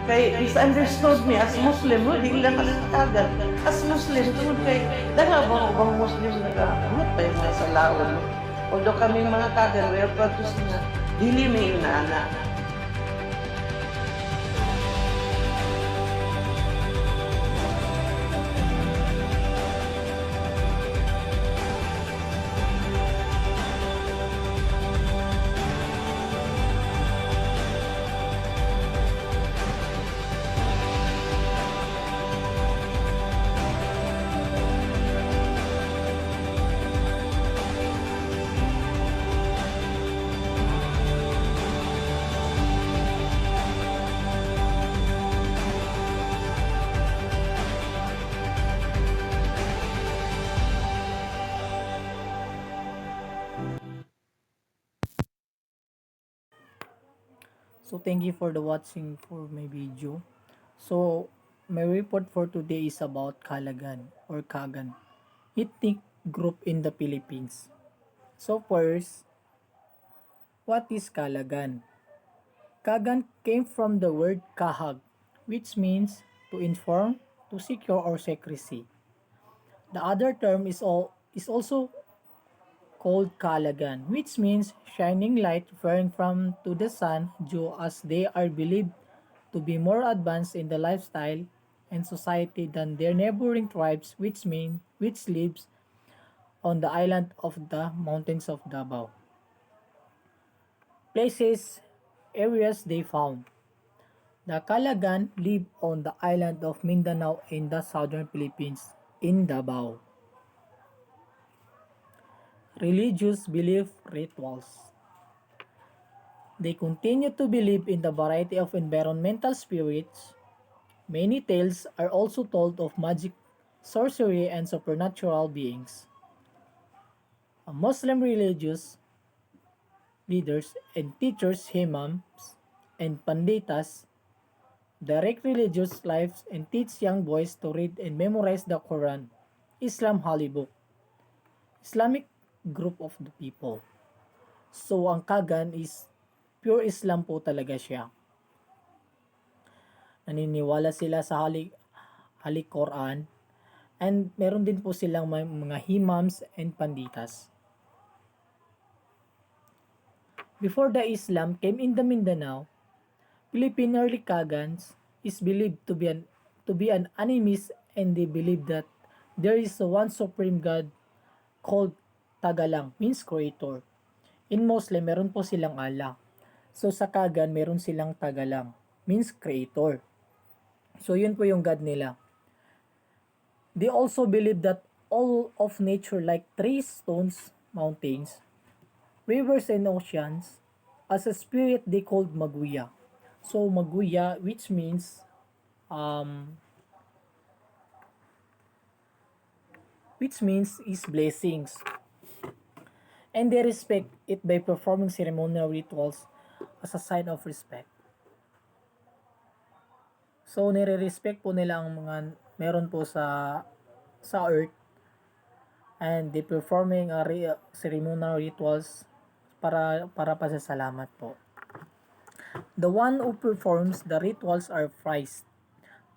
Kay misunderstood me as Muslim, no? Di lang kagan. As Muslim, tungod kay dala ba bang Muslim nagakamot pa yung mga salaon. Although kami mga kagan, we are proud to say na dili may inaana. So thank you for the watching for my video. So my report for today is about Kalagan or Kagan, ethnic group in the Philippines. So first, what is Kalagan? Kagan came from the word kahag, which means to inform, to secure or secrecy. The other term is also called Kalagan, which means shining light referring from to the sun due as they are believed to be more advanced in the lifestyle and society than their neighboring tribes which lives on the island of the mountains of Davao. Places, areas they found. The Kalagan live on the island of Mindanao in the southern Philippines in Davao. Religious belief rituals. They continue to believe in the variety of environmental spirits. Many tales are also told of magic, sorcery, and supernatural beings. Muslim religious leaders and teachers, imams, and panditas direct religious lives and teach young boys to read and memorize the Quran, Islam Holy Book, Islamic group of the people. So ang Kagan is pure Islam po talaga siya. Naniniwala sila sa Holy Quran and meron din po silang mga imams and panditas. Before the Islam came in the Mindanao, Philippine early Kagans is believed to be an animist, and they believe that there is one supreme God called Tagalang, means creator. In Muslim, meron po silang Allah. So sa Kagan, meron silang Tagalang, means creator. So yun po yung God nila. They also believe that all of nature like trees, stones, mountains, rivers, and oceans, as a spirit they called Maguya. So Maguya, um, which means is blessings. And they respect it by performing ceremonial rituals as a sign of respect. So nire-respect po nila ang mga meron po sa earth, and they performing ceremonial rituals para pasasalamat po. The one who performs the rituals are priests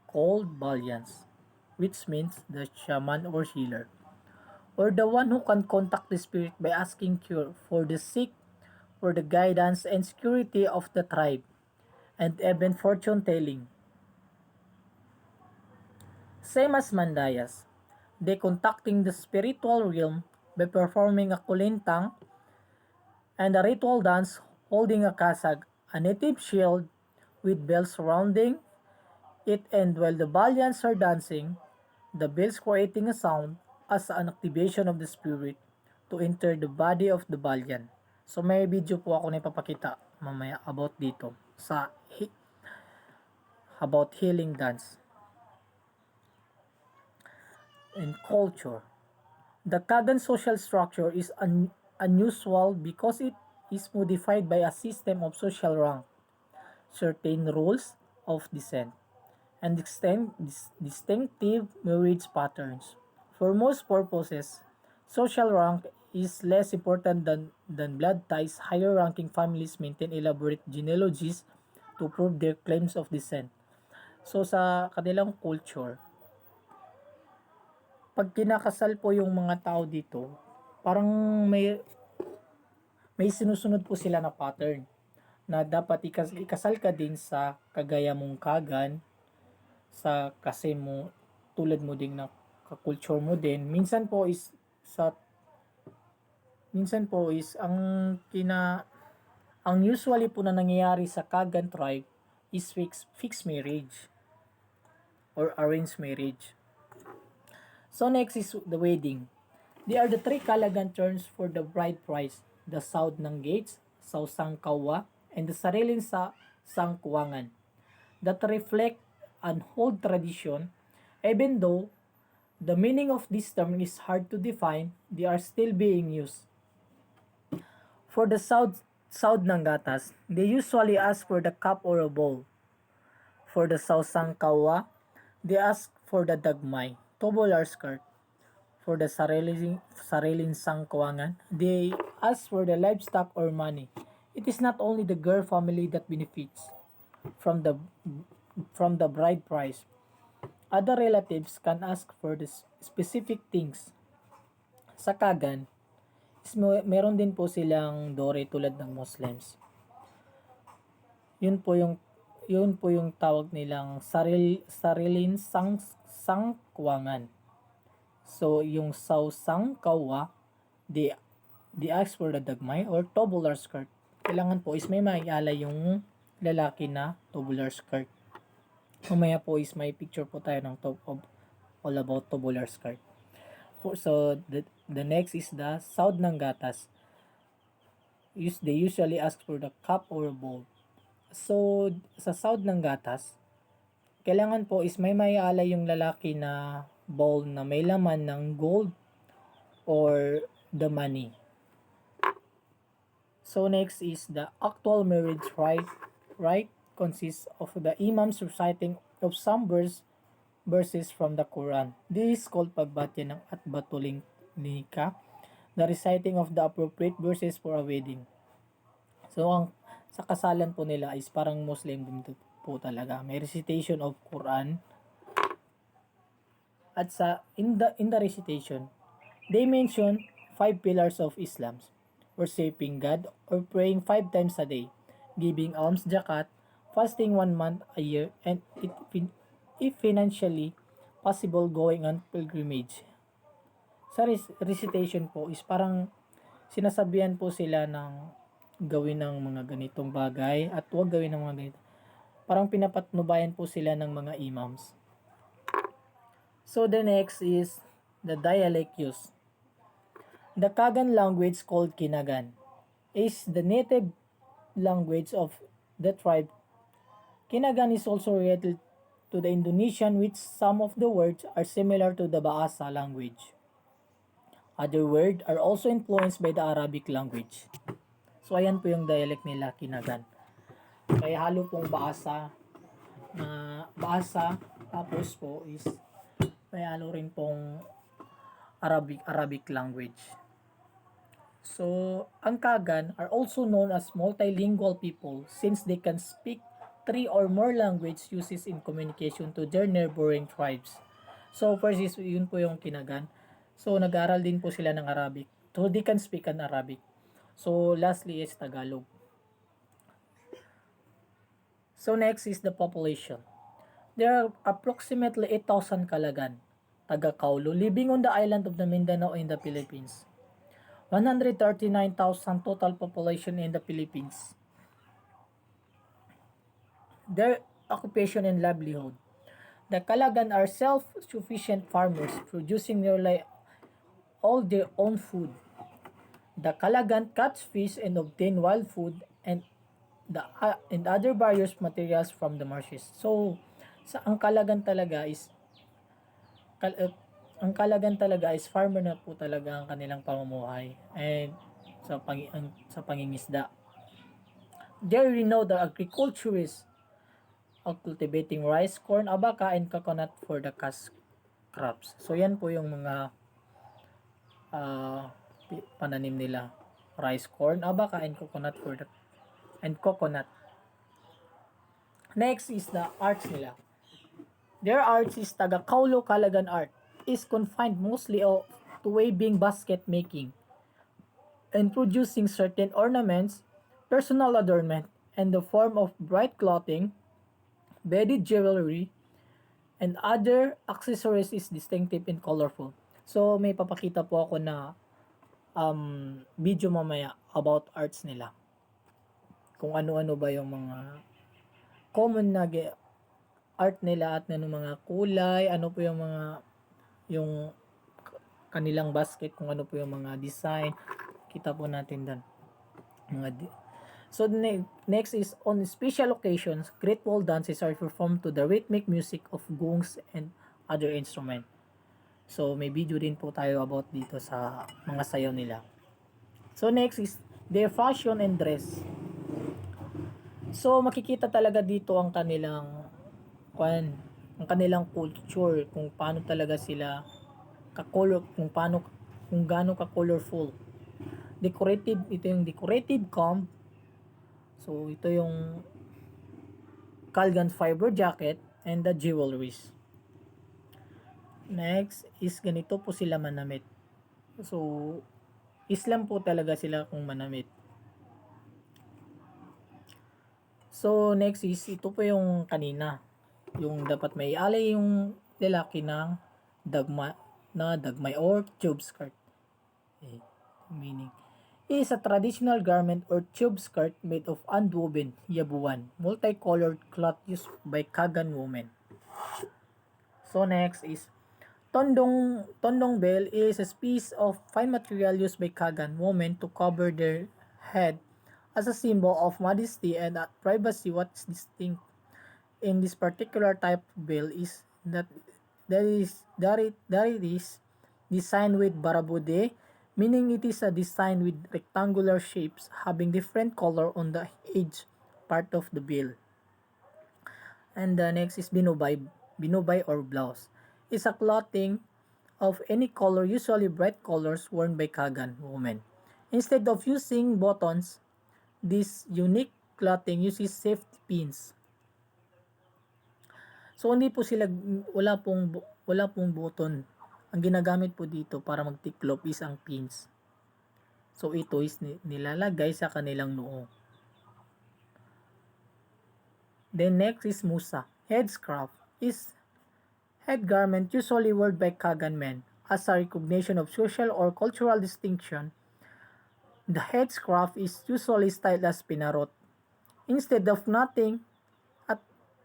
called Balyans, which means the shaman or healer, or the one who can contact the spirit by asking cure for the sick, for the guidance and security of the tribe, and even fortune telling. Same as Mandayas, they contacting the spiritual realm by performing a kulintang and a ritual dance holding a kasag, a native shield with bells surrounding it, and while the Balyans are dancing, the bells creating a sound as an activation of the spirit to enter the body of the Balyan. So may video po ako na ipapakita mamaya about dito about healing dance and culture. The Kagan social structure is unusual because it is modified by a system of social rank, certain rules of descent, and distinctive marriage patterns. For most purposes, social rank is less important than blood ties. Higher ranking families maintain elaborate genealogies to prove their claims of descent. So sa kanilang culture, pag kinakasal po yung mga tao dito, parang may may sinusunod po sila na pattern na dapat ikasal ka din sa kagaya mong Kagan, sa kasi mo tulad mo din na culture mo din. Minsan po is ang usually po na nangyayari sa Kagan tribe is fixed marriage or arranged marriage. So next is the wedding. They are the three Kalagan terms for the bride price, the Saud ng gates, Sausang Kawa, and the Sarilin sa Sangkuangan, that reflect an old tradition. Even though the meaning of this term is hard to define, they are still being used. For the Saud ng gatas, they usually ask for the cup or a bowl. For the Sausang Kawa, they ask for the dagmay, tubular skirt. For the sariling sangkuangan, they ask for the livestock or money. It is not only the girl family that benefits from the bride price. Other relatives can ask for the specific things. Sa Kagan, meron din po silang dore tulad ng Muslims. Yun po yung tawag nilang sarilin sangkuangan. So, yung sausang kawa, they ask for the dagmay or tubular skirt. Kailangan po is may maialay yung lalaki na tubular skirt. Mamaya po is may picture po tayo ng all about tubular skirt. So, the next is the Saud ng gatas. They usually ask for the cup or bowl. So, sa Saud ng gatas, kailangan po is may maialay yung lalaki na bowl na may laman ng gold or the money. So next is the actual marriage rite consists of the imams reciting of some verses from the Quran. This is called pagbatya ng atbatuling nika, the reciting of the appropriate verses for a wedding. So sa kasalan po nila is parang Muslim din po talaga. May recitation of Quran. At in the recitation, they mention 5 pillars of Islam: worshiping God or praying 5 times a day, giving alms zakat, fasting 1 month a year, and if financially possible, going on pilgrimage. Sa recitation po is parang sinasabihan po sila ng gawin ng mga ganitong bagay at huwag gawin ng mga ganito. Parang pinapatnubayan po sila ng mga imams. So the next is the dialect use. The Kagan language called Kinagan is the native language of the tribe. Kinagan is also related to the Indonesian, which some of the words are similar to the Bahasa language. Other words are also influenced by the Arabic language. So ayan po yung dialect nila, Kinagan. Kaya halo pong bahasa, tapos po is may halo rin pong Arabic language. So, ang Kagan are also known as multilingual people since they can speak 3 or more language uses in communication to their neighboring tribes. So, first is yun po yung Kinagan. So, nag-aral din po sila ng Arabic. So, they can speak an Arabic. So, lastly is Tagalog. So, next is the population. There are approximately 8,000 Kalagan, taga-Kaulo, living on the island of the Mindanao in the Philippines. 139,000 total population in the Philippines. Their occupation and livelihood. The Kalagan are self-sufficient farmers, producing nearly all their own food. The Kalagan catch fish and obtain wild food and other various materials from the marshes. So, ang Kalagan talaga is farmer na po talaga ang kanilang pamumuhay and sa pangingisda. They know the agriculturists of cultivating rice, corn, abaca, and coconut for the cash crops. So yan po yung mga pananim nila: rice, corn, abaca, and coconut. Next is the arts nila. Their arts is taga-Kaulo Kalagan art is confined mostly to weaving, basket making, and producing certain ornaments, personal adornment, and the form of bright clothing, beaded jewelry, and other accessories is distinctive and colorful. So may papakita po ako na video mamaya about arts nila. Kung ano-ano ba yung mga common na art nila at ano mga kulay, ano po yung kanilang basket, kung ano po yung mga design. Kita po natin doon. So next is on special occasions, great wall dances are performed to the rhythmic music of gongs and other instrument. So may video din po tayo about dito sa mga sayaw nila. So next is their fashion and dress. So makikita talaga dito ang kanilang ang kanilang culture, kung paano talaga sila kung gaano ka colorful. Ito yung decorative comb. So ito yung Kalagan fiber jacket and the jewelries. Next is ganito po sila manamit. So Islam po talaga sila kung manamit. So next is ito po yung kanina, yung dapat may alay yung lalaki ng dagmay or tube skirt. Meaning is a traditional garment or tube skirt made of unwoven yabuan, multicolored cloth used by Kagan women. So next is Tondong bell is a piece of fine material used by Kagan women to cover their head as a symbol of modesty and privacy. What's distinct in this particular type of bell is that it is designed with barabude, meaning it is a design with rectangular shapes having different color on the edge part of the bell. And the next is binubay or blouse. It's a clothing of any color, usually bright colors, worn by Kagan women. Instead of using buttons, this unique clothing uses safety pins. So hindi po sila wala pong button. Ang ginagamit po dito para magtiklop is ang pins. So ito is nilalagay sa kanilang noo. Then next is musa. Headscarf is head garment usually worn by Kagan men as a recognition of social or cultural distinction. The headscarf is usually styled as pinarot. Instead of knotting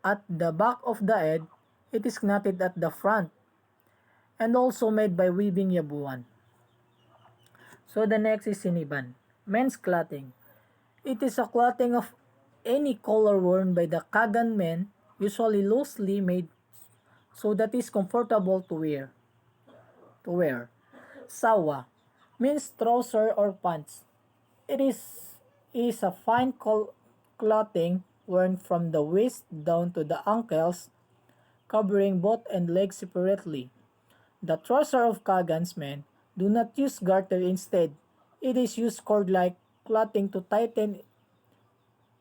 at the back of the head, it is knotted at the front and also made by weaving yabuan. So the next is siniban. Men's clothing. It is a clothing of any color worn by the Kagan men, usually loosely made so that is comfortable to wear. Sawa means trouser or pants. It is a fine clothing worn from the waist down to the ankles, covering both and legs separately. The trouser of Kagan's men do not use garter, instead it is used cord-like clothing to tighten.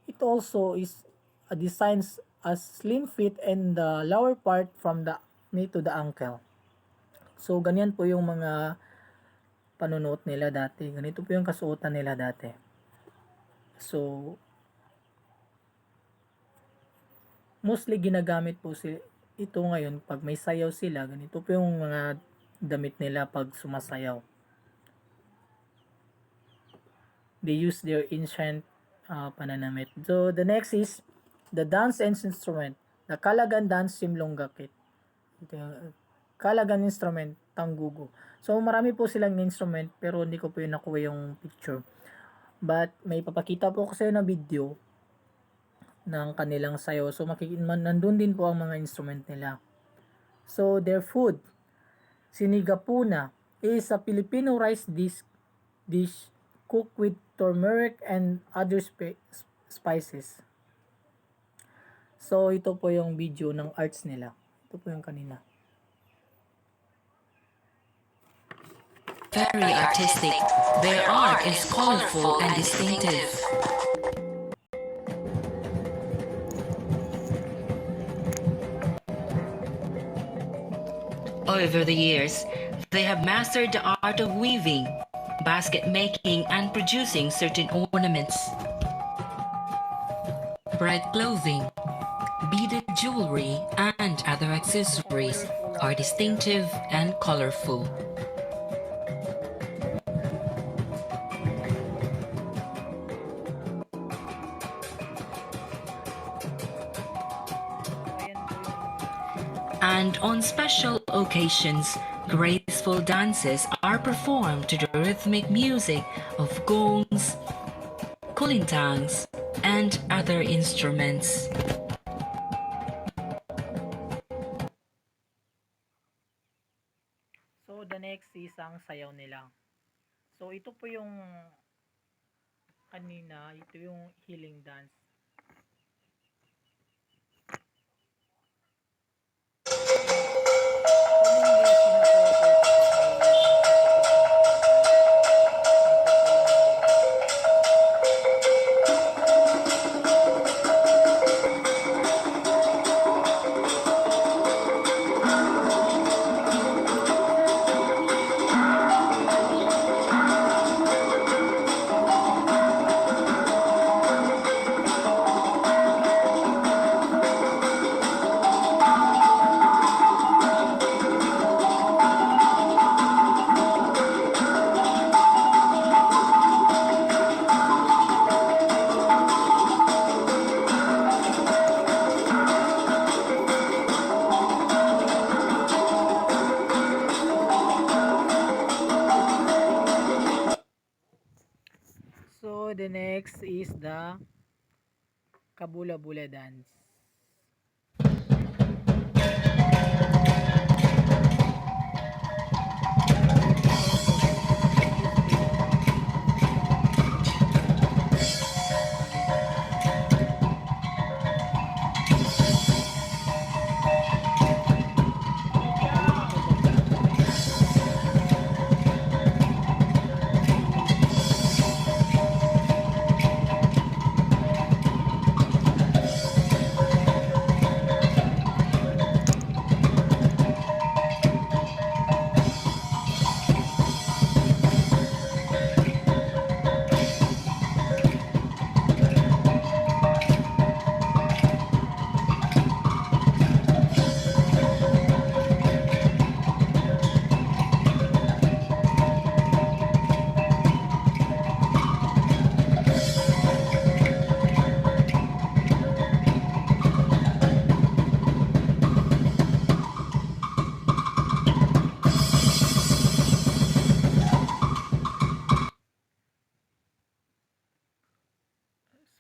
It also is a design as slim fit and the lower part from the knee to the ankle. So ganyan po yung mga panunuot nila dati. Ganito po yung kasuotan nila dati. So mostly ginagamit po ito ngayon pag may sayaw sila. Ganito po yung mga damit nila pag sumasayaw. They use their ancient pananamit. So the next is the dance and instrument. The Kalagan dance simlonggakit. Ito yung Kalagan instrument, tanggugo. So marami po silang instrument pero hindi ko po yung nakuha yung picture. But may papakita po kasi na video ng kanilang sayaw. So nandun din po ang mga instrument nila. So their food, sinigapuna, is a Filipino rice dish cooked with turmeric and other spices. So ito po yung video ng arts nila. Ito po yung kanina. Very artistic. Their art is colorful and distinctive. Over the years, they have mastered the art of weaving, basket making, and producing certain ornaments. Bright clothing, beaded jewelry, and other accessories are distinctive and colorful. And on special occasions, graceful dances are performed to the rhythmic music of gongs, kulintangs, and other instruments. So, the next is ang sayaw nila. So, ito po yung kanina, ito yung healing dance. Commonly, sinusuot ito pag may So, the next is the kabula-bula dance.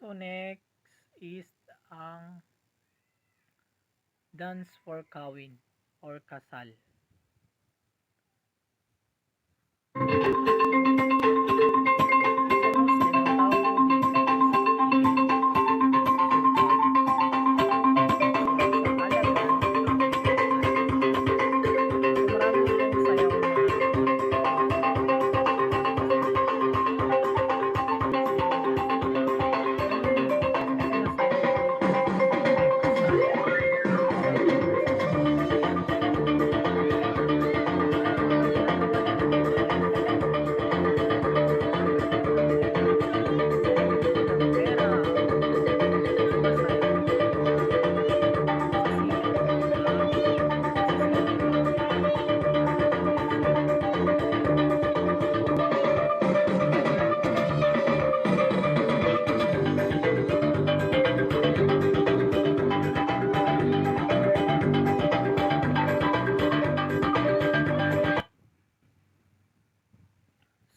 So, next is ang dance for kawin or kasal.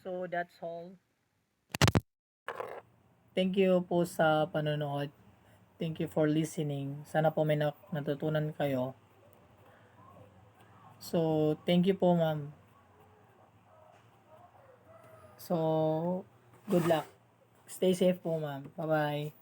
So, that's all. Thank you po sa panonood. Thank you for listening. Sana po may natutunan kayo. So, thank you po, ma'am. So, good luck. Stay safe po, ma'am. Bye-bye.